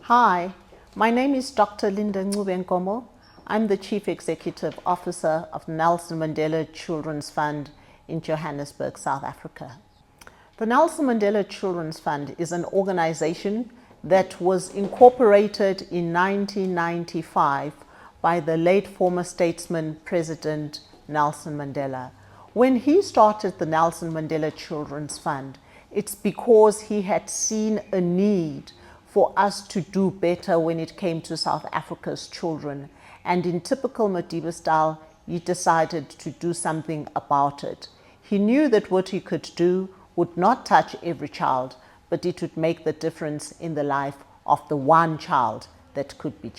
Hi, my name is Dr. Linda Ncube-Nkomo. I'm the Chief Executive Officer of Nelson Mandela Children's Fund in Johannesburg, South Africa. The Nelson Mandela Children's Fund is an organization that was incorporated in 1995 by the late former statesman President Nelson Mandela. When he started the Nelson Mandela Children's Fund, it's because he had seen a need for us to do better when it came to South Africa's children. And in typical Madiba style, he decided to do something about it. He knew that what he could do would not touch every child, but it would make the difference in the life of the one child that could be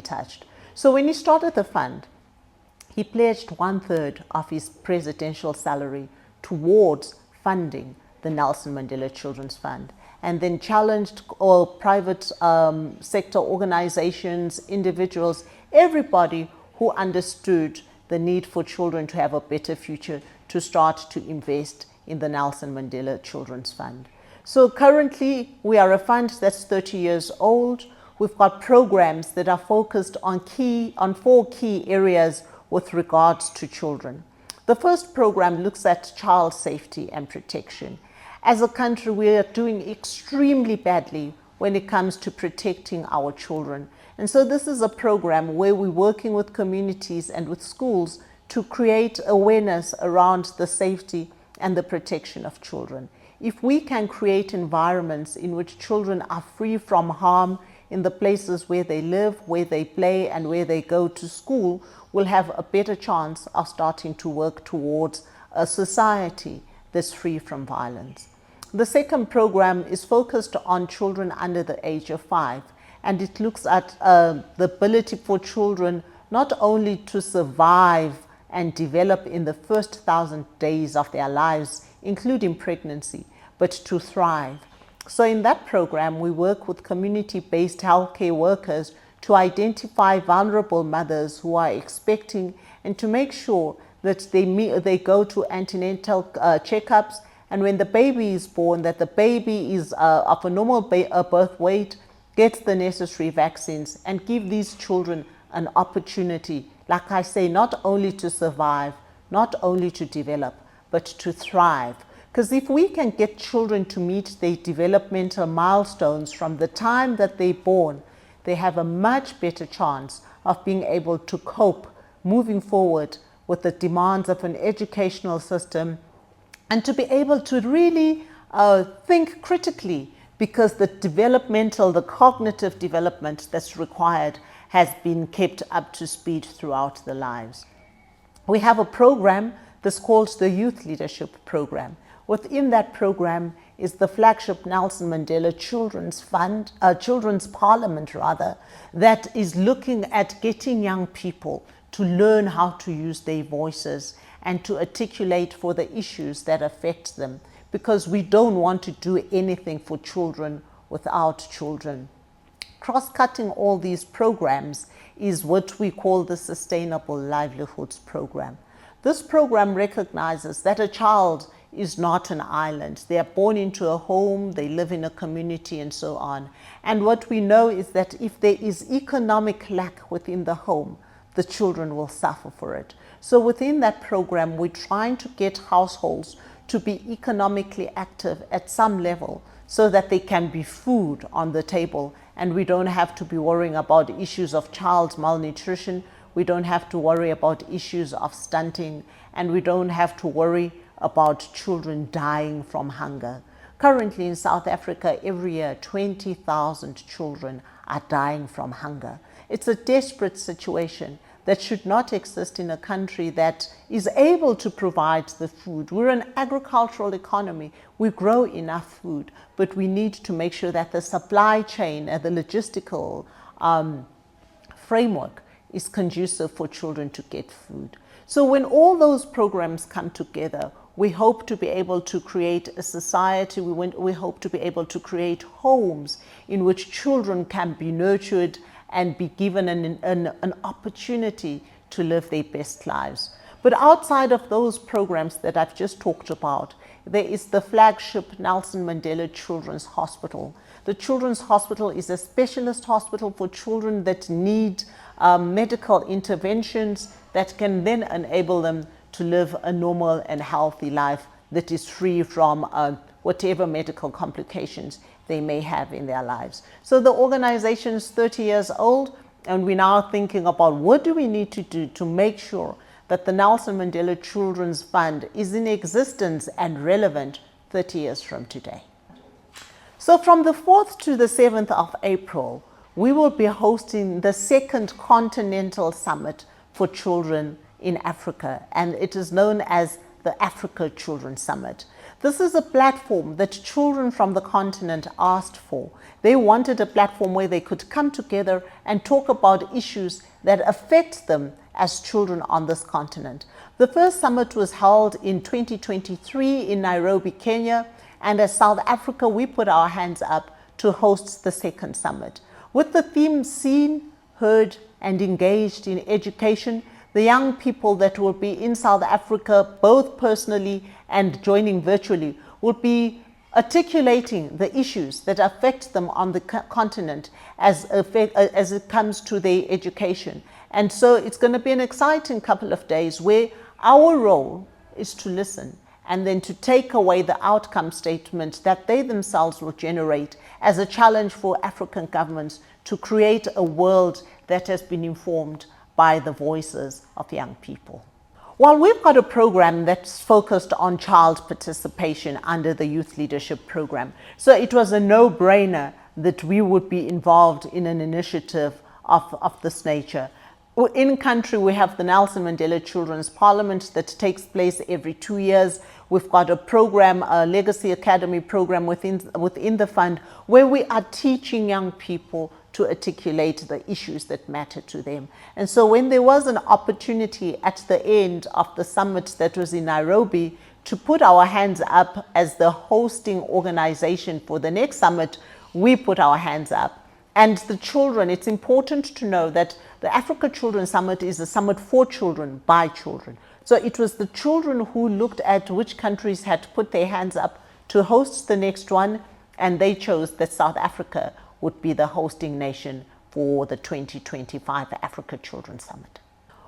touched. So when he started the fund, he pledged 1/3 of his presidential salary towards funding the Nelson Mandela Children's Fund, and then challenged all private sector organizations, individuals, everybody who understood the need for children to have a better future to start to invest in the Nelson Mandela Children's Fund. So currently we are a fund that's 30 years old. We've got programs that are focused on four key areas with regards to children. The first program looks at child safety and protection. As a country, we are doing extremely badly when it comes to protecting our children. And so this is a program where we're working with communities and with schools to create awareness around the safety and the protection of children. If we can create environments in which children are free from harm in the places where they live, where they play, and where they go to school, we'll have a better chance of starting to work towards a society that's free from violence. The second program is focused on children under the age of 5, and it looks at the ability for children not only to survive and develop in the first 1,000 days of their lives, including pregnancy, but to thrive. So in that program, we work with community-based healthcare workers to identify vulnerable mothers who are expecting and to make sure that they go to antenatal checkups, and when the baby is born, that the baby is of a normal birth weight, gets the necessary vaccines, and give these children an opportunity, like I say, not only to survive, not only to develop, but to thrive. Because if we can get children to meet their developmental milestones from the time that they're born, they have a much better chance of being able to cope moving forward with the demands of an educational system, and to be able to really think critically, because the cognitive development that's required has been kept up to speed throughout their lives. We have a program that's called the Youth Leadership Program. Within that program is the flagship Nelson Mandela Children's Fund, Children's Parliament rather, that is looking at getting young people to learn how to use their voices and to articulate for the issues that affect them, because we don't want to do anything for children without children. Cross-cutting all these programs is what we call the Sustainable Livelihoods Program. This program recognizes that a child is not an island. They are born into a home, they live in a community, and so on. And what we know is that if there is economic lack within the home, the children will suffer for it. So within that program, we're trying to get households to be economically active at some level so that there can be food on the table, and we don't have to be worrying about issues of child malnutrition, we don't have to worry about issues of stunting, and we don't have to worry about children dying from hunger. Currently in South Africa, every year, 20,000 children are dying from hunger. It's a desperate situation that should not exist in a country that is able to provide the food. We're an agricultural economy. We grow enough food, but we need to make sure that the supply chain and the logistical framework is conducive for children to get food. So when all those programs come together, we hope to be able to create a society, we hope to be able to create homes in which children can be nurtured and be given an opportunity to live their best lives. But outside of those programs that I've just talked about, there is the flagship Nelson Mandela Children's Hospital. The Children's Hospital is a specialist hospital for children that need medical interventions that can then enable them to live a normal and healthy life that is free from whatever medical complications they may have in their lives. So the organization is 30 years old, and we're now thinking about what do we need to do to make sure that the Nelson Mandela Children's Fund is in existence and relevant 30 years from today. So from the 4th to the 7th of April, we will be hosting the second Continental Summit for Children in Africa, and it is known as the Africa Children's Summit. This is a platform that children from the continent asked for. They wanted a platform where they could come together and talk about issues that affect them as children on this continent. The first summit was held in 2023 in Nairobi, Kenya, and as South Africa, we put our hands up to host the second summit. With the theme Seen, Heard, and Engaged in Education, the young people that will be in South Africa, both personally and joining virtually, will be articulating the issues that affect them on the continent as it comes to their education. And so it's going to be an exciting couple of days where our role is to listen and then to take away the outcome statement that they themselves will generate as a challenge for African governments to create a world that has been informed by the voices of young people. Well, we've got a program that's focused on child participation under the Youth Leadership Program. So it was a no-brainer that we would be involved in an initiative of this nature. In country, we have the Nelson Mandela Children's Parliament that takes place every 2 years. We've got a program, a Legacy Academy program within the fund, where we are teaching young people to articulate the issues that matter to them. And so when there was an opportunity at the end of the summit that was in Nairobi to put our hands up as the hosting organization for the next summit, we put our hands up. And the children, it's important to know that the Africa Children's Summit is a summit for children, by children. So it was the children who looked at which countries had put their hands up to host the next one, and they chose that South Africa would be the hosting nation for the 2025 Africa Children's Summit.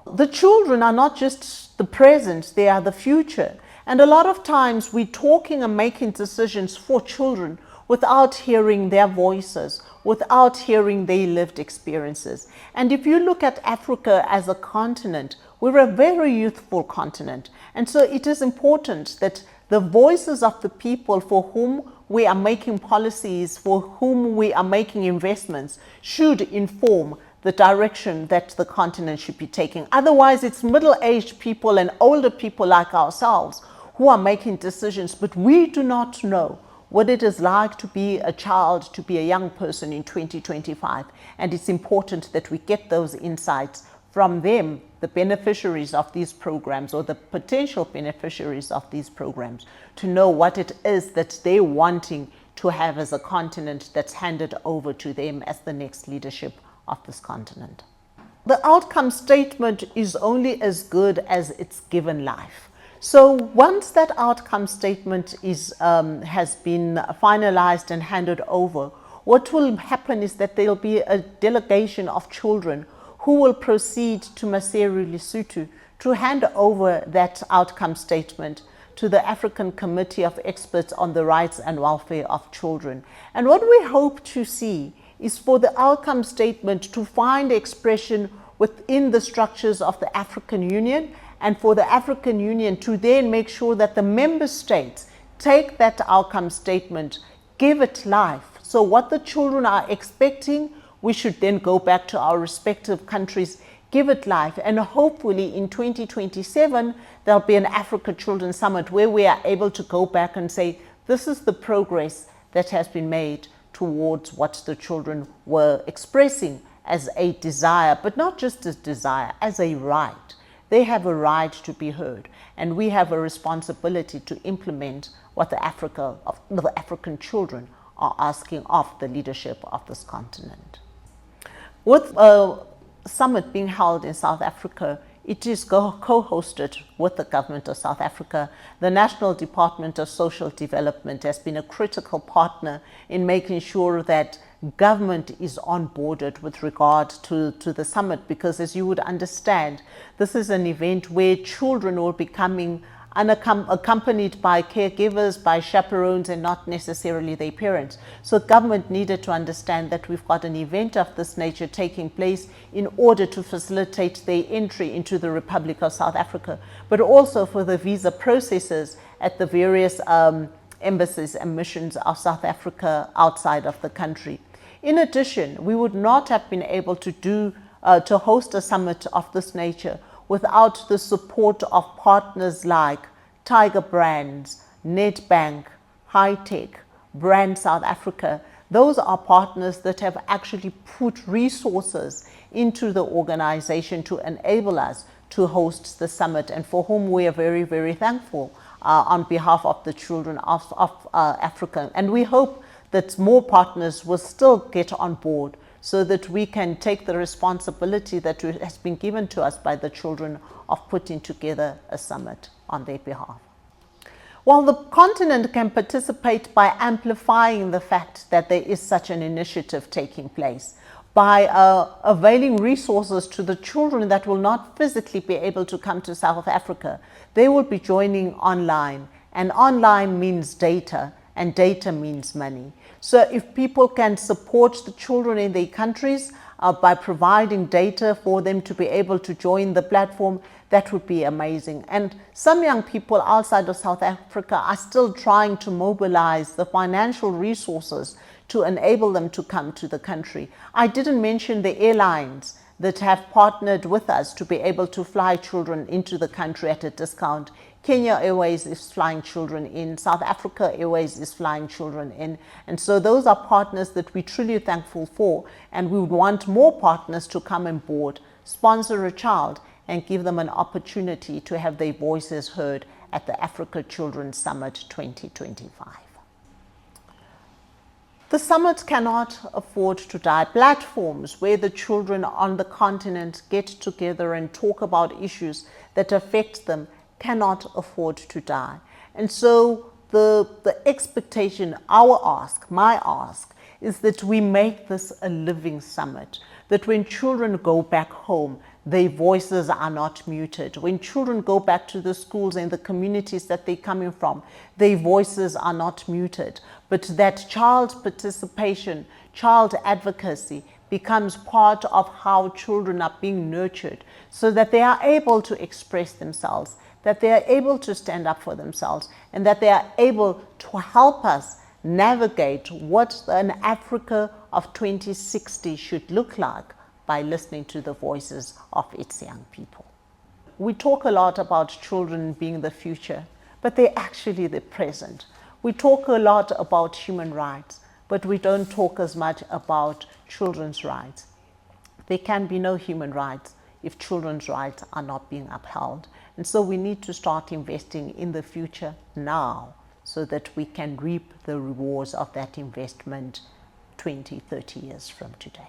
The children are not just the present, they are the future. And a lot of times we're talking and making decisions for children without hearing their voices, without hearing their lived experiences. And if you look at Africa as a continent, we're a very youthful continent. And so it is important that the voices of the people for whom we are making policies, for whom we are making investments, should inform the direction that the continent should be taking. Otherwise, it's middle-aged people and older people like ourselves who are making decisions, but we do not know what it is like to be a child, to be a young person in 2025. And it's important that we get those insights from them, the beneficiaries of these programs or the potential beneficiaries of these programs, to know what it is that they're wanting to have as a continent that's handed over to them as the next leadership of this continent. The outcome statement is only as good as its given life. So once that outcome statement has been finalized and handed over, what will happen is that there'll be a delegation of children who will proceed to Maseru, Lesotho to hand over that outcome statement to the African Committee of Experts on the Rights and Welfare of Children. And what we hope to see is for the outcome statement to find expression within the structures of the African Union, and for the African Union to then make sure that the member states take that outcome statement, give it life. So what the children are expecting, we should then go back to our respective countries, give it life. And hopefully in 2027, there'll be an Africa Children's Summit where we are able to go back and say, this is the progress that has been made towards what the children were expressing as a desire, but not just as desire, as a right. They have a right to be heard, and we have a responsibility to implement what the African children are asking of the leadership of this continent. With a summit being held in South Africa It is co-hosted with the Government of South Africa. The National Department of Social Development has been a critical partner in making sure that government is onboarded with regard to the summit, because as you would understand, this is an event where children will be coming accompanied by caregivers, by chaperones, and not necessarily their parents. So government needed to understand that we've got an event of this nature taking place in order to facilitate their entry into the Republic of South Africa, but also for the visa processes at the various embassies and missions of South Africa outside of the country. In addition, we would not have been able to host a summit of this nature without the support of partners like Tiger Brands, Nedbank, High-Tech, Brand South Africa. Those are partners that have actually put resources into the organization to enable us to host the summit, and for whom we are very, very thankful on behalf of the children of Africa. And we hope that more partners will still get on board, so that we can take the responsibility that has been given to us by the children of putting together a summit on their behalf. While the continent can participate by amplifying the fact that there is such an initiative taking place, by availing resources to the children that will not physically be able to come to South Africa, they will be joining online, and online means data, and data means money. So if people can support the children in their countries by providing data for them to be able to join the platform, that would be amazing. And some young people outside of South Africa are still trying to mobilize the financial resources to enable them to come to the country. I didn't mention the airlines that have partnered with us to be able to fly children into the country at a discount. Kenya Airways is flying children in, South Africa Airways is flying children in. And so those are partners that we're truly thankful for, and we would want more partners to come on board, sponsor a child, and give them an opportunity to have their voices heard at the Africa Children's Summit 2025. The summit cannot afford to die. Platforms where the children on the continent get together and talk about issues that affect them cannot afford to die. And so the expectation, our ask, my ask, is that we make this a living summit, that when children go back home, their voices are not muted. When children go back to the schools and the communities that they're coming from, their voices are not muted, but that child participation, child advocacy becomes part of how children are being nurtured, so that they are able to express themselves, that they are able to stand up for themselves, and that they are able to help us navigate what an Africa of 2060 should look like by listening to the voices of its young people. We talk a lot about children being the future, but they're actually the present. We talk a lot about human rights, but we don't talk as much about children's rights. There can be no human rights if children's rights are not being upheld. And so we need to start investing in the future now, so that we can reap the rewards of that investment 20, 30 years from today.